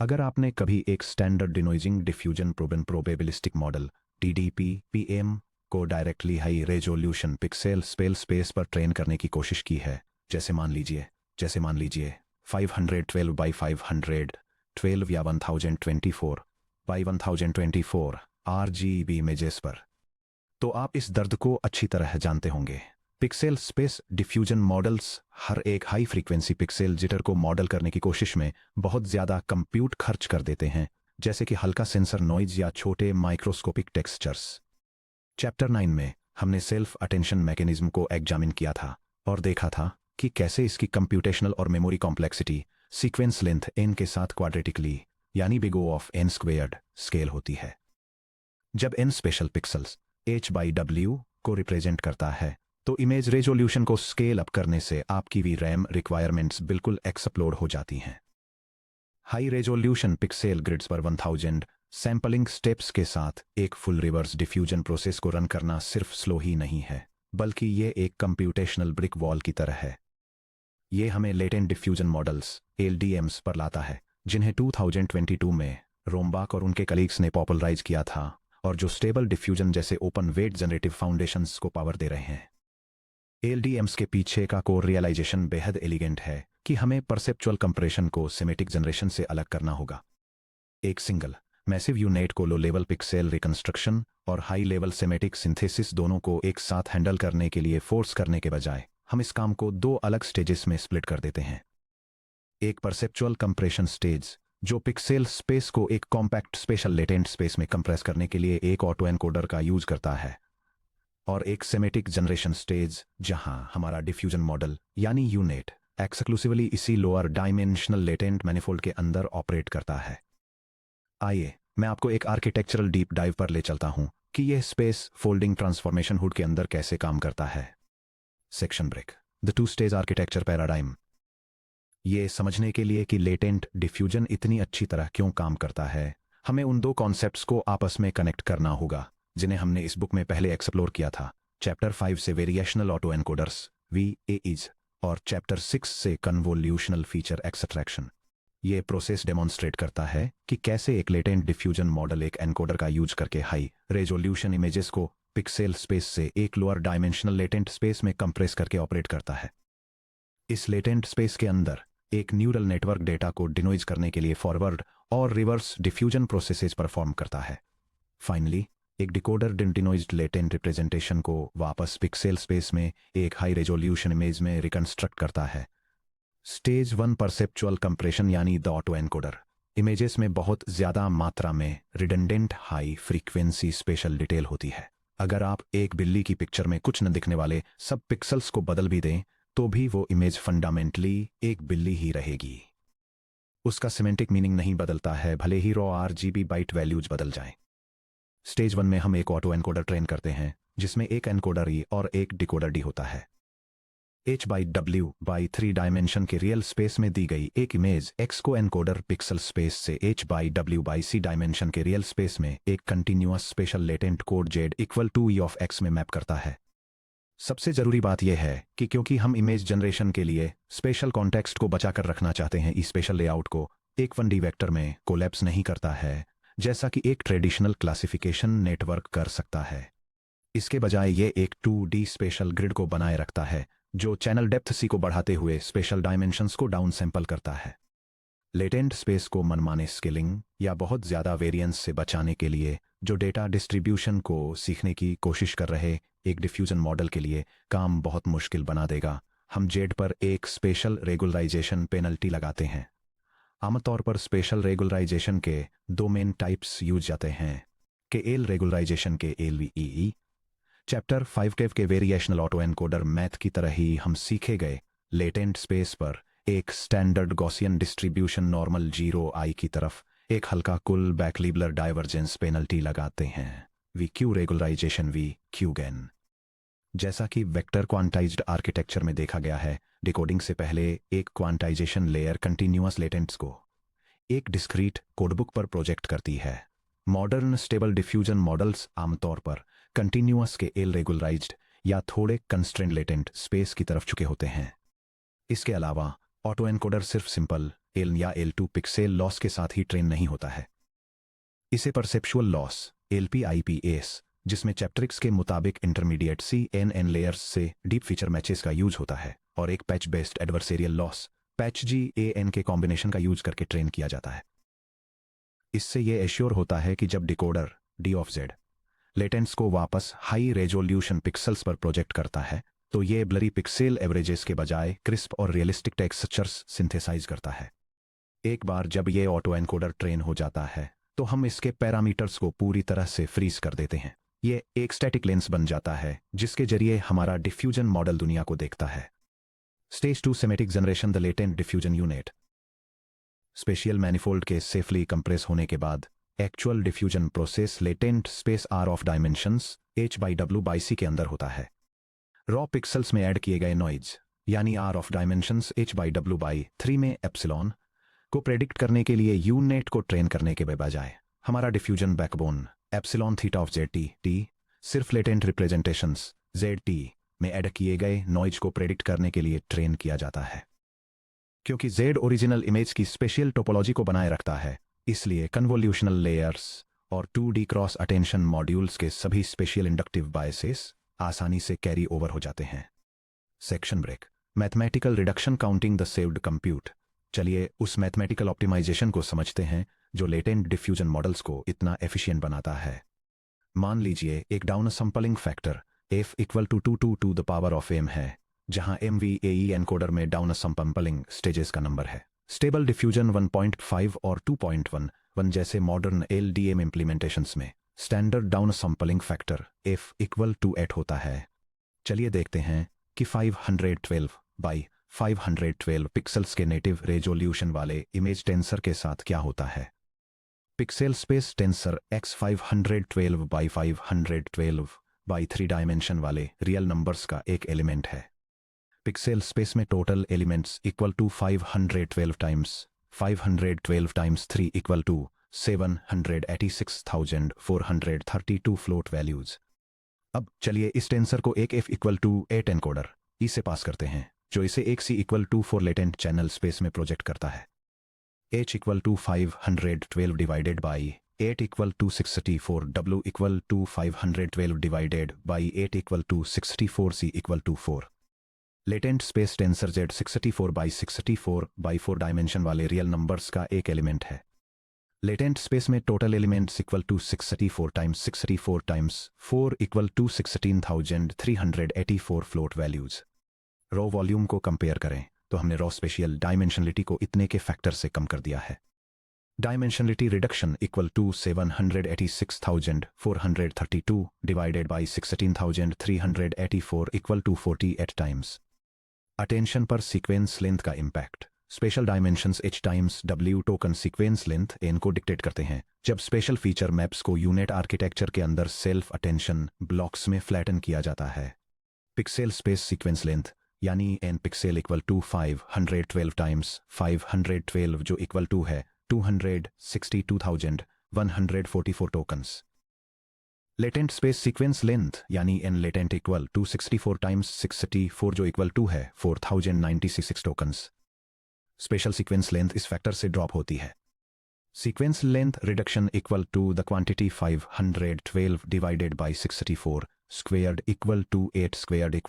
अगर आपने कभी एक standard denoising diffusion probabilistic model DDPM को directly high resolution pixel space पर ट्रेन करने की कोशिश की है, जैसे मान लीजिए 512 बाई 512 या 1024 बाई 1024 RGB इमेजेस पर, तो आप इस दर्द को अच्छी तरह जानते होंगे। पिक्सेल स्पेस डिफ्यूजन मॉडल्स हर एक हाई फ्रीक्वेंसी पिक्सेल जिटर को मॉडल करने की कोशिश में बहुत ज़्यादा कंप्यूट खर्च कर देते हैं, जैसे कि हल्का सेंसर नॉइज या छोटे माइक्रोस्कोपिक टेक्सचर्स। चैप्टर 9 में हमने सेल्फ अटेंशन मैकेनिज्म को एग्जामिन किया था और देखा था कि कैसे इसकी कंप्यूटेशनल और memory complexity sequence length n के साथ क्वाड्रेटिकली यानी big O of n squared scale होती है। जब n स्पेशल पिक्सल्स h/w को रिप्रेजेंट करता है तो इमेज रेजोल्यूशन को स्केल अप करने से आपकी भी रैम रिक्वायरमेंट्स बिल्कुल एक्सप्लोड हो जाती हैं। हाई रेजोल्यूशन पिक्सेल ग्रिड्स पर 1000 सैंपलिंग स्टेप्स के साथ एक फुल रिवर्स डिफ्यूजन प्रोसेस को रन करना सिर्फ स्लो ही नहीं है, बल्कि ये एक कंप्यूटेशनल ब्रिक वॉल की तरह है। ये हमें लेटेंट डिफ्यूजन मॉडल्स LDMs पर लाता है, जिन्हें 2022 में रोमबाक और उनके कलीग्स ने पॉपुलराइज किया था और जो स्टेबल डिफ्यूजन जैसे ओपन वेट जनरेटिव फाउंडेशंस को पावर दे रहे हैं। LDMs के पीछे का कोर रियलाइजेशन बेहद एलिगेंट है कि हमें परसेप्चुअल कंप्रेशन को सिमेटिक जनरेशन से अलग करना होगा। एक सिंगल मैसिव यूनिट को लो लेवल पिक्सेल रिकंस्ट्रक्शन और हाई लेवल सिमेटिक सिंथेसिस दोनों को एक साथ हैंडल करने के लिए फोर्स करने के बजाय हम इस काम को दो अलग स्टेजेस में स्प्लिट कर देते हैं। एक परसेप्चुअल कंप्रेशन स्टेज जो पिक्सेल स्पेस को एक कॉम्पैक्ट स्पेशल लेटेंट स्पेस में कंप्रेस करने के लिए एक ऑटो एनकोडर का यूज करता है, और एक सिमेटिक जनरेशन स्टेज जहां हमारा डिफ्यूजन मॉडल यानी यूनिट एक्सक्लूसिवली इसी लोअर डायमेंशनल लेटेंट मैनिफोल्ड के अंदर ऑपरेट करता है। आइए मैं आपको एक आर्किटेक्चरल डीप डाइव पर ले चलता हूं कि यह स्पेस फोल्डिंग ट्रांसफॉर्मेशन हुड के अंदर कैसे काम करता है। Section break, the two stage architecture paradigm. ये समझने के लिए कि लेटेंट डिफ्यूजन इतनी अच्छी तरह क्यों काम करता है, हमें उन दो कॉन्सेप्ट्स को आपस में कनेक्ट करना होगा जिन्हें हमने इस बुक में पहले एक्सप्लोर किया था। चैप्टर 5 से वेरिएशनल ऑटो एनकोडर्स VAEs और चैप्टर 6 से कन्वोल्यूशनल फीचर एक्सट्रैक्शन। ये प्रोसेस डेमोन्स्ट्रेट करता है कि कैसे एक लेटेंट डिफ्यूजन मॉडल एक एनकोडर का यूज करके हाई रेजोल्यूशन इमेजेस को पिक्सेल स्पेस से एक लोअर डायमेंशनल लेटेंट स्पेस में कंप्रेस करके ऑपरेट करता है। इस लेटेंट स्पेस के अंदर एक न्यूरल नेटवर्क डेटा को डिनोइज करने के लिए फॉरवर्ड और रिवर्स डिफ्यूजन प्रोसेसेस परफॉर्म करता है। फाइनली एक डिकोडर डिनोइज्ड लेटेंट रिप्रेजेंटेशन को वापस पिक्सेल स्पेस में एक हाई रेजोल्यूशन इमेज में रिकंस्ट्रक्ट करता है। स्टेज 1 परसेप्चुअल कंप्रेशन यानी द ऑटो एनकोडर इमेजेस में बहुत ज्यादा मात्रा में redundant high frequency special detail होती है। अगर आप एक बिल्ली की पिक्चर में कुछ न दिखने वाले सब पिक्सल्स को बदल भी दें तो भी वो इमेज फंडामेंटली एक बिल्ली ही रहेगी। उसका सिमेंटिक मीनिंग नहीं बदलता है, भले ही रॉ RGB बाइट वैल्यूज बदल जाएं। स्टेज 1 में हम एक ऑटो एनकोडर ट्रेन करते हैं जिसमें एक एनकोडर E और एक डिकोडर D होता है। h/w बाई 3 डायमेंशन के रियल स्पेस में दी गई एक इमेज x को एनकोडर पिक्सल स्पेस से h/w बाई c डायमेंशन के रियल स्पेस में एक continuous spatial latent code z equal to E of x में मैप करता है। सबसे जरूरी बात यह है कि क्योंकि हम इमेज जनरेशन के लिए स्पेशल कॉन्टेक्स्ट को बचाकर रखना चाहते हैं, इस स्पेशल लेआउट को एक 1D वेक्टर में कोलैप्स नहीं करता है जैसा कि एक ट्रेडिशनल क्लासिफिकेशन नेटवर्क कर सकता है। इसके बजाय ये एक 2D स्पेशल ग्रिड को बनाए रखता है जो चैनल डेप्थ C को बढ़ाते हुए स्पेशल डायमेंशंस को डाउन सैंपल करता है। लेटेंट स्पेस को मनमाने स्केलिंग या बहुत ज्यादा वेरिएंस से बचाने के लिए जो डेटा डिस्ट्रीब्यूशन को सीखने की कोशिश कर रहे एक डिफ्यूजन मॉडल के लिए काम बहुत मुश्किल बना देगा, हम जेड पर एक स्पेशल रेगुलराइजेशन पेनल्टी लगाते हैं। आमतौर पर स्पेशल रेगुलराइजेशन के दो मेन टाइप्स यूज जाते हैं, के एल रेगुलराइजेशन के LVEE। चैप्टर 5 के वेरिएशनल ऑटो एनकोडर मैथ की तरह ही हम सीखे गए लेटेंट स्पेस पर एक standard Gaussian distribution normal 0i की तरफ एक हल्का कुल बैकलीबलर डाइवर्जेंस पेनल्टी लगाते हैं, VQ रेगुलराइजेशन VQ गेन। जैसा कि वेक्टर क्वांटाइज्ड आर्किटेक्चर में देखा गया है, डिकोडिंग से पहले एक क्वांटाइजेशन लेयर कंटिन्यूअस लेटेंट्स को एक डिस्क्रीट कोडबुक पर प्रोजेक्ट करती है। मॉडर्न स्टेबल डिफ्यूजन मॉडल्स आमतौर पर कंटिन्यूअस के एल रेगुलराइज्ड या थोड़े कंस्ट्रेंट लेटेंट स्पेस की तरफ झुके होते हैं। इसके अलावा ऑटो एनकोडर सिर्फ सिंपल एल या L2 पिक्सेल लॉस के साथ ही ट्रेन नहीं होता है। इसे परसेप्चुअल लॉस LPIPS, जिसमें चैप्ट्रिक्स के मुताबिक इंटरमीडिएट CNN लेयर्स से डीप फीचर मैचेस का यूज होता है, और एक patch based adversarial loss patch GAN के कॉम्बिनेशन का यूज करके ट्रेन किया जाता है। इससे यह एश्योर होता है कि जब डिकोडर D of Z लेटेंट्स को वापस हाई रेजोल्यूशन पिक्सल्स पर प्रोजेक्ट करता है, तो ये ब्लरी पिक्सेल एवरेजेस के बजाय क्रिस्प और रियलिस्टिक टेक्सचर्स सिंथेसाइज करता है। एक बार जब ये ऑटो एनकोडर ट्रेन हो जाता है, तो हम इसके पैरामीटर्स को पूरी तरह से फ्रीज कर देते हैं। ये एक स्टैटिक लेंस बन जाता है जिसके जरिए हमारा डिफ्यूजन मॉडल दुनिया को देखता है। Stage 2 semantic generation the latent diffusion unit spatial manifold के सेफली कंप्रेस होने के बाद actual diffusion process latent space R of dimensions H/W/C के अंदर होता है। रॉ पिक्सल्स में ऐड किए गए नॉइज यानी R ऑफ डायमेंशंस H/W/3 में एप्सिलॉन को प्रेडिक्ट करने के लिए यूनेट को ट्रेन करने के बजाय हमारा diffusion backbone epsilon theta of ZT सिर्फ लेटेंट रिप्रेजेंटेशंस ZT में ऐड किए गए नॉइज को प्रेडिक्ट करने के लिए ट्रेन किया जाता है। क्योंकि Z ओरिजिनल इमेज की स्पेशियल टोपोलॉजी को बनाए रखता है, इसलिए कन्वोल्यूशनल लेयर्स और 2D क्रॉस अटेंशन मॉड्यूल्स के सभी स्पेशियल इंडक्टिव बायसेस आसानी से कैरी ओवर हो जाते हैं। Section break. Mathematical reduction counting the saved compute. चलिए उस मैथमेटिकल ऑप्टिमाइजेशन को समझते हैं जो लेटेंट डिफ्यूजन मॉडल्स को इतना एफिशिएंट बनाता है। मान लीजिए एक down sampling factor f = 2 to the power of m है, जहां MVAE एनकोडर में डाउन सैंपलिंग स्टेजेस का नंबर है। स्टेबल डिफ्यूजन 1.5 और 2.1 जैसे मॉडर्न LDM इम्प्लीमेंटेशंस में standard down sampling factor f = 8 होता है। चलिए देखते हैं कि 512 बाई 512 पिक्सल्स के नेटिव रेजोल्यूशन वाले इमेज टेंसर के साथ क्या होता है। Pixel space tensor X 512 by 512 by 3 dimension वाले रियल नंबर्स का एक एलिमेंट है। पिक्सेल स्पेस में total elements = 512 times 3 = 786,432 float values. अब चलिए इस टेंसर को एक f = 8 एनकोडर E से पास करते हैं, जो इसे एक C = 4 लेटेंट चैनल स्पेस में प्रोजेक्ट करता है। H = 512 divided by 8 = 64, W = 512 divided by 8 = 64, C = 4। Latent space tensor Z 64 by 64 by 4 dimension वाले रियल नंबर्स का एक एलिमेंट है। लेटेंट स्पेस में total elements = 64 times 4 = 16,384 float values. Raw volume को compare करें तो हमने रॉ स्पेशियल डायमेंशनलिटी को इतने के फैक्टर से कम कर दिया है। Dimensionality reduction = 786,432 divided by 16,384 = 48 times. Attention पर सीक्वेंस लेंथ का impact. Special dimensions H times W token sequence length N को डिक्टेट करते हैं। जब स्पेशल फीचर मैप्स को यूनिट आर्किटेक्चर के अंदर सेल्फ अटेंशन ब्लॉक्स में फ्लैटन किया जाता है। पिक्सेल स्पेस सीक्वेंस लेंथ यानी N पिक्सेल = 512 टाइम्स 512 जो = है 262,144 tokens. Latent space sequence length यानी N लेटेंट = 264 टाइम्स 64 जो = है 4,096 टोकन्स। स्पेशल सीक्वेंस लेंथ इस फैक्टर से ड्रॉप होती है। Sequence length reduction = the quantity 512 divided by 64 squared = 8 squared =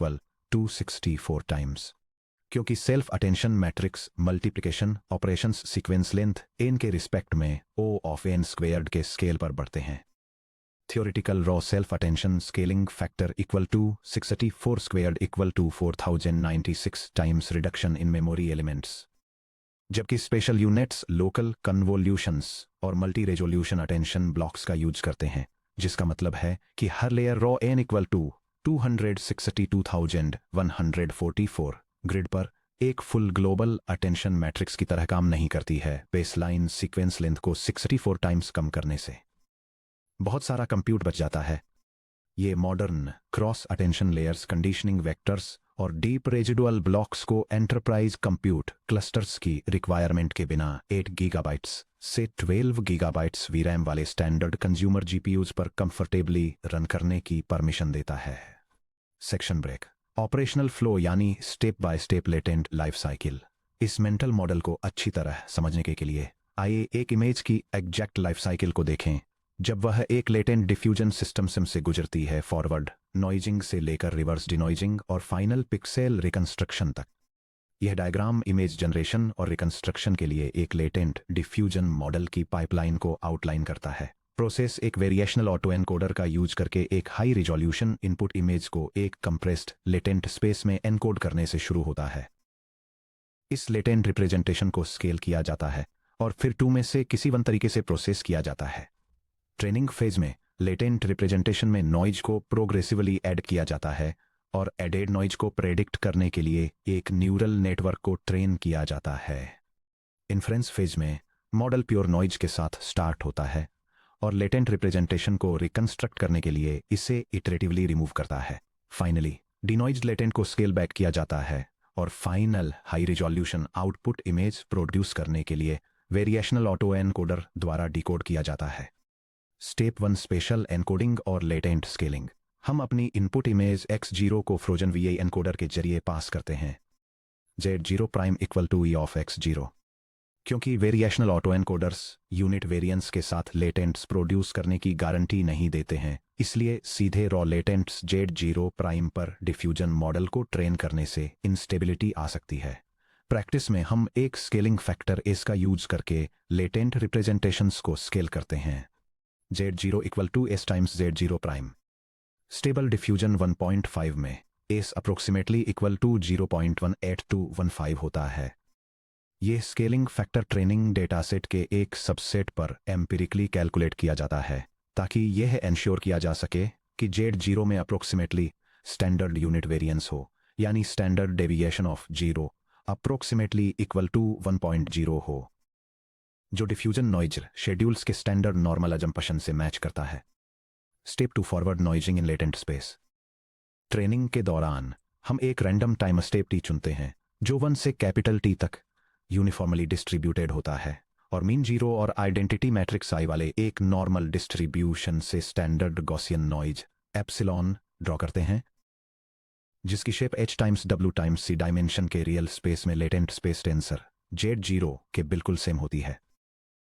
264 times. क्योंकि self attention matrix multiplication operations sequence length N के respect में O ऑफ N स्क्वेयर्ड के स्केल पर बढ़ते हैं। Theoretical raw self attention scaling factor = 64 squared = 4,096 times reduction in memory elements. जबकि special units local convolutions और multi resolution attention blocks का use करते हैं, जिसका मतलब है कि हर लेयर रॉ N = 262,144 ग्रिड पर एक फुल ग्लोबल अटेंशन मैट्रिक्स की तरह काम नहीं करती है बेसलाइन सीक्वेंस लेंथ को 64 टाइम्स कम करने से। बहुत सारा कंप्यूट बच जाता है। ये modern cross attention layers conditioning vectors और डीप रेजिडुअल ब्लॉक्स को एंटरप्राइज कंप्यूट क्लस्टर्स की रिक्वायरमेंट के बिना 8 गीगाबाइट्स से 12 गीगाबाइट्स VRAM वाले स्टैंडर्ड कंज्यूमर GPUs पर कंफर्टेबली रन करने की परमिशन देता है। Section break. ऑपरेशनल फ्लो यानी step by step latent life cycle. इस मेंटल मॉडल को अच्छी तरह समझने के लिए आइए एक इमेज की एग्जैक्ट लाइफ साइकिल को देखें जब वह एक लेटेंट डिफ्यूजन सिस्टम से गुजरती है, फॉरवर्ड नॉइजिंग से लेकर रिवर्स डिनॉइजिंग और फाइनल पिक्सेल रिकंस्ट्रक्शन तक। यह डायग्राम इमेज जनरेशन और रिकंस्ट्रक्शन के लिए एक लेटेंट डिफ्यूजन मॉडल की पाइपलाइन को आउटलाइन करता है। प्रोसेस एक वेरिएशनल ऑटो एनकोडर का यूज करके एक हाई रिजोल्यूशन इनपुट इमेज को एक कंप्रेस्ड लेटेंट स्पेस में एनकोड करने से शुरू होता है। इस लेटेंट रिप्रेजेंटेशन को स्केल किया जाता है और फिर 2 में से किसी वन तरीके से प्रोसेस किया जाता है। ट्रेनिंग फेज में लेटेंट रिप्रेजेंटेशन में नॉइज को प्रोग्रेसिवली ऐड किया जाता है और एडेड नॉइज को प्रेडिक्ट करने के लिए एक न्यूरल नेटवर्क को ट्रेन किया जाता है। इन्फ्रेंस फेज में मॉडल प्योर नॉइज के साथ स्टार्ट होता है और लेटेंट रिप्रेजेंटेशन को रिकंस्ट्रक्ट करने के लिए इसे इटरेटिवली रिमूव करता है। फाइनली डिनॉइज्ड लेटेंट को स्केल बैक किया जाता है और final high resolution output image produce करने के लिए वेरिएशनल ऑटो एनकोडर द्वारा डिकोड किया जाता है। स्टेप 1 स्पेशल एनकोडिंग और लेटेंट स्केलिंग। हम अपनी इनपुट इमेज x0 को फ्रोजन VI एनकोडर के जरिए पास करते हैं। Z0 prime equal to E of x0। क्योंकि variational autoencoders unit variance के साथ लेटेंट्स प्रोड्यूस करने की गारंटी नहीं देते हैं, इसलिए सीधे रॉ लेटेंट्स Z0 प्राइम पर डिफ्यूजन मॉडल को ट्रेन करने से इंस्टेबिलिटी आ सकती है। प्रैक्टिस में हम एक स्केलिंग फैक्टर S का यूज करके लेटेंट रिप्रेजेंटेशंस को स्केल करते हैं। Z0 equal to S times Z0 prime. Stable diffusion 1.5 में S अप्रोक्सीमेटली इक्वल टू 0.18215 होता है। यह स्केलिंग फैक्टर ट्रेनिंग डेटासेट के एक सबसेट पर एम्पिरिकली कैलकुलेट किया जाता है ताकि यह एंश्योर किया जा सके कि Z0 में अप्रोक्सीमेटली स्टैंडर्ड यूनिट वेरिएंस हो, यानी standard deviation of 0 approximately equal to 1.0 हो, जो डिफ्यूजन नॉइज शेड्यूल्स के स्टैंडर्ड नॉर्मल अजम्पशन से मैच करता है। Step 2 forward noising in latent space. Training के दौरान हम एक रैंडम टाइम स्टेप T चुनते हैं जो 1 से कैपिटल T तक यूनिफॉर्मली डिस्ट्रीब्यूटेड होता है और मीन 0 और आइडेंटिटी मैट्रिक्स I वाले एक नॉर्मल डिस्ट्रीब्यूशन से standard Gaussian noise epsilon draw करते हैं, जिसकी shape H times W times C dimension के रियल स्पेस में लेटेंट स्पेस टेंसर Z0 के बिल्कुल सेम होती है।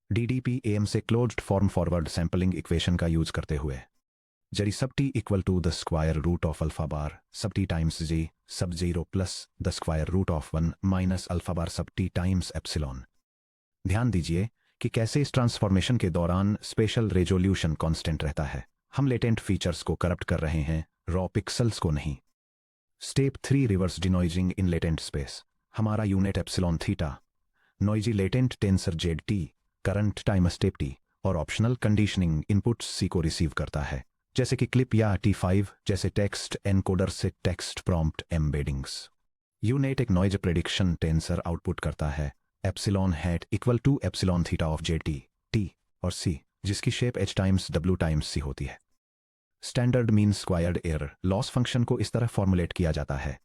DDPAM से closed form forward sampling equation का यूज करते हुए जरी sub T equal to the square root of alpha bar sub T times G sub 0 plus the square root of 1 minus alpha bar sub T times epsilon. ध्यान दीजिए कि कैसे इस transformation के दौरान स्पेशल रेजोल्यूशन कांस्टेंट रहता है। हम लेटेंट फीचर्स को करप्ट कर रहे हैं, रॉ पिक्सल्स को नहीं। Step 3 reverse denoising in latent space. हमारा UNet epsilon theta noisy latent tensor Z current time step T और ऑप्शनल कंडीशनिंग इनपुट्स C को रिसीव करता है, जैसे कि क्लिप या T5 जैसे टेक्स्ट एनकोडर से टेक्स्ट प्रॉम्प्ट एम्बेडिंग्स। यूनिट एक नॉइज प्रेडिक्शन टेंसर आउटपुट करता है epsilon hat equal to epsilon theta of T और C, जिसकी shape H times W times C होती है। Standard mean squared error loss function को इस तरह फॉर्मुलेट किया जाता है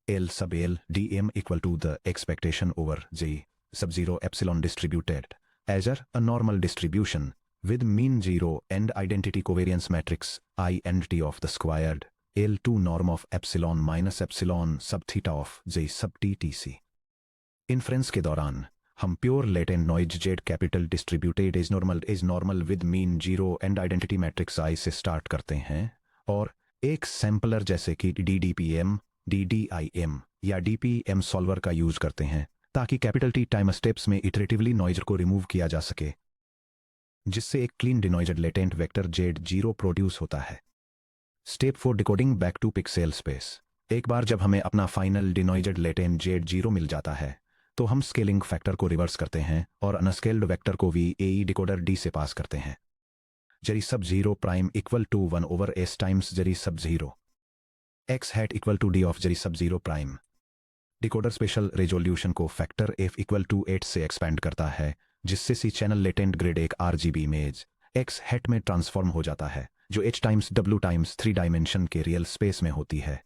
L sub L DM equal to the expectation over J sub 0 epsilon distributed as a normal distribution with mean 0 and identity covariance matrix I and T of the squared L2 norm of epsilon minus epsilon sub theta of J sub T TC। Inference के दौरान हम pure latent noise Z capital distributed is normal with mean 0 and identity matrix I से start करते हैं और एक sampler जैसे कि DDPM, DDIM या DPM सॉल्वर का यूज करते हैं ताकि कैपिटल T टाइम स्टेप्स में इटरेटिवली नॉइज को रिमूव किया जा सके, जिससे एक clean denoised latent vector Z0 produce होता है। Step 4 decoding back to pixel space. एक बार जब हमें अपना फाइनल डिनॉइज्ड लेटेंट Z0 मिल जाता है तो हम स्केलिंग फैक्टर को रिवर्स करते हैं और अनस्केल्ड वेक्टर को VAE डिकोडर D से पास करते हैं। Z sub 0 prime equal to 1 over S times z sub 0 X hat equal to D of z sub 0 prime. Decoder spatial resolution को factor F equal to 8 से expand करता है, जिससे C channel latent grid एक RGB image X hat में transform हो जाता है, जो H times W times 3 dimension के रियल स्पेस में होती है।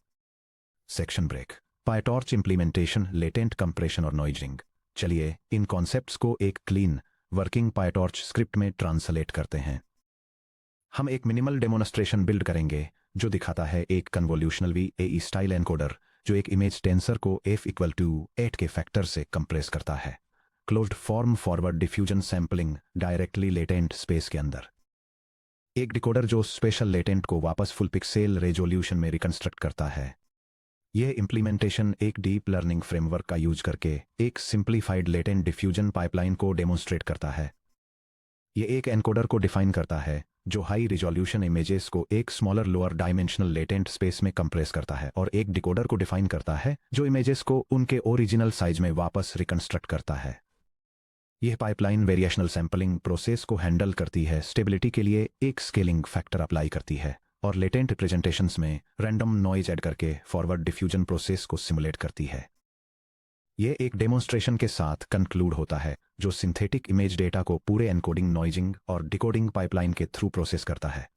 Section break. PyTorch implementation, latent compression और नॉइजिंग। चलिए इन कॉन्सेप्ट्स को एक क्लीन वर्किंग पायटॉर्च स्क्रिप्ट में ट्रांसलेट करते हैं। हम एक मिनिमल डेमोन्स्ट्रेशन बिल्ड करेंगे जो दिखाता है एक कन्वोल्यूशनल VAE स्टाइल एनकोडर जो एक इमेज टेंसर को f=8 के फैक्टर से कंप्रेस करता है। Closed form forward diffusion sampling directly latent space के अंदर। एक डिकोडर जो स्पेशल लेटेंट को वापस फुल पिक्सेल रेजोल्यूशन में रिकंस्ट्रक्ट करता है। यह इंप्लीमेंटेशन एक डीप लर्निंग फ्रेमवर्क का यूज करके एक सिंप्लीफाइड लेटेंट डिफ्यूजन पाइपलाइन को डेमोन्स्ट्रेट करता है। यह एक एनकोडर को डिफाइन करता है जो हाई रिजोल्यूशन इमेजेस को एक smaller lower dimensional latent space में कंप्रेस करता है, और एक डिकोडर को डिफाइन करता है जो इमेजेस को उनके ओरिजिनल साइज में वापस रिकंस्ट्रक्ट करता है। यह पाइपलाइन वेरिएशनल सैंपलिंग प्रोसेस को हैंडल करती है, स्टेबिलिटी के लिए एक स्केलिंग फैक्टर अप्लाई करती है, और लेटेंट रिप्रेजेंटेशंस में रैंडम नॉइज ऐड करके फॉरवर्ड डिफ्यूजन प्रोसेस को सिमुलेट करती है। यह एक डेमोन्स्ट्रेशन के साथ कंक्लूड होता है जो सिंथेटिक इमेज डेटा को पूरे एनकोडिंग, नॉइजिंग और डिकोडिंग पाइपलाइन के थ्रू प्रोसेस करता है।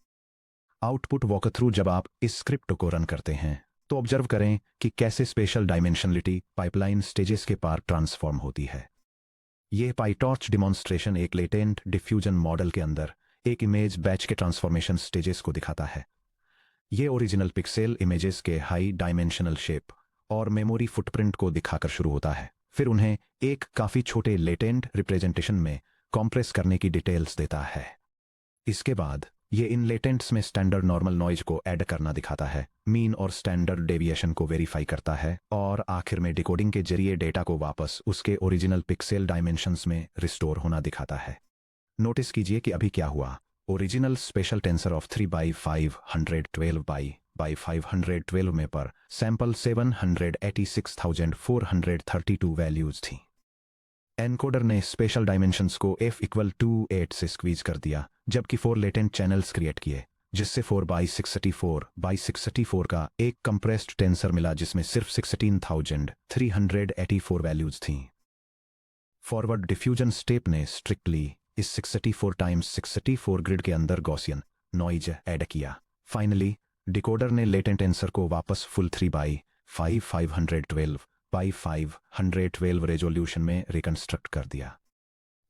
आउटपुट वॉकथ्रू जब आप इस स्क्रिप्ट को रन करते हैं तो ऑब्जर्व करें कि कैसे स्पेशल डायमेंशनलिटी पाइपलाइन स्टेजेस के पार ट्रांसफॉर्म होती है। यह पाइटॉर्च डिमॉन्स्ट्रेशन एक लेटेंट डिफ्यूजन मॉडल के अंदर एक इमेज बैच के ट्रांसफॉर्मेशन स्टेजेस को दिखाता है। यह ओरिजिनल पिक्सेल इमेजेस के हाई डायमेंशनल शेप और मेमोरी फुटप्रिंट को दिखाकर शुरू होता है, फिर उन्हें एक काफी छोटे लेटेंट रिप्रेजेंटेशन में कॉम्प्रेस करने की डिटेल्स देता है। इसके बाद ये इन लेटेंट्स में स्टैंडर्ड नॉर्मल नॉइज को ऐड करना दिखाता है, मीन और स्टैंडर्ड डेविएशन को वेरीफाई करता है, और आखिर में डिकोडिंग के जरिए डेटा को वापस उसके ओरिजिनल पिक्सेल डायमेंशंस में रिस्टोर होना दिखाता है। नोटिस कीजिए कि अभी क्या हुआ। ओरिजिनल स्पेशल टेंसर ऑफ 3/512 में पर सैंपल 786,432 वैल्यूज थी। एनकोडर ने स्पेशल डायमेंशंस को f=8 से स्क्वीज कर दिया, जबकि 4 लेटेंट चैनल्स क्रिएट किए, जिससे 4/684 का एक कंप्रेस्ड टेंसर मिला जिसमें सिर्फ 16,384 वैल्यूज थीं। फॉरवर्ड डिफ्यूजन स्टेप ने स्ट्रिक्टली इस 64x64 ग्रिड के अंदर गॉसियन नॉइज ऐड किया। फाइनली डिकोडर ने लेटेंट टेंसर को वापस फुल 3/512 रेजोल्यूशन में रिकंस्ट्रक्ट कर दिया।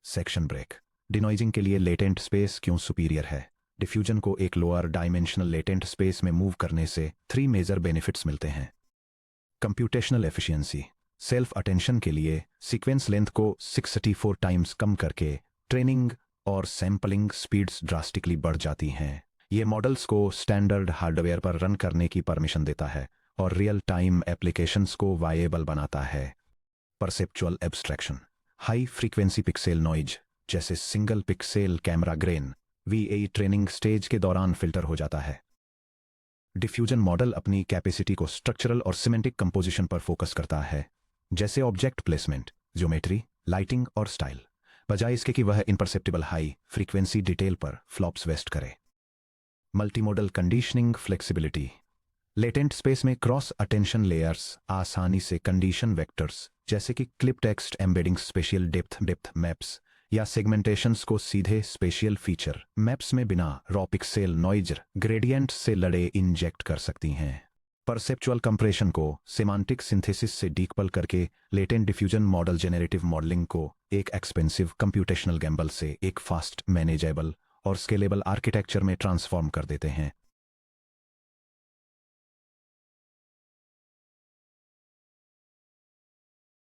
Section break. डिनॉइजिंग के लिए लेटेंट स्पेस क्यों सुपीरियर है? डिफ्यूजन को एक लोअर डायमेंशनल लेटेंट स्पेस में मूव करने से 3 मेजर बेनिफिट्स मिलते हैं। Computational efficiency. सेल्फ अटेंशन के लिए सीक्वेंस लेंथ को 64 टाइम्स कम करके ट्रेनिंग और सैंपलिंग स्पीड्स ड्रास्टिकली बढ़ जाती हैं। ये मॉडल्स को स्टैंडर्ड हार्डवेयर पर रन करने की परमिशन देता है और रियल टाइम एप्लीकेशंस को वायेबल बनाता है। Perceptual abstraction. High frequency pixel noise जैसे single pixel camera grain VAE training stage के दौरान फिल्टर हो जाता है। डिफ्यूजन मॉडल अपनी कैपेसिटी को स्ट्रक्चरल और सिमेंटिक कंपोजिशन पर फोकस करता है, जैसे ऑब्जेक्ट प्लेसमेंट, ज्योमेट्री, लाइटिंग और स्टाइल, बजाय इसके कि वह इनपरसेप्टिबल हाई फ्रीक्वेंसी डिटेल पर फ्लॉप्स वेस्ट करे। Multimodal conditioning flexibility. Latent space में क्रॉस अटेंशन लेयर्स आसानी से कंडीशन वेक्टर्स जैसे कि CLIP text embedding, spatial depth maps या सेगमेंटेशंस को सीधे स्पेशियल फीचर मैप्स में बिना रॉ पिक्सेल नॉइज ग्रेडियंट से लड़े इंजेक्ट कर सकती हैं। परसेप्चुअल कंप्रेशन को सेमांटिक सिंथेसिस से डीकपल करके latent diffusion model generative modelling को एक एक्सपेंसिव कंप्यूटेशनल गैम्बल से एक फास्ट, मैनेजेबल और स्केलेबल आर्किटेक्चर में ट्रांसफॉर्म कर देते हैं।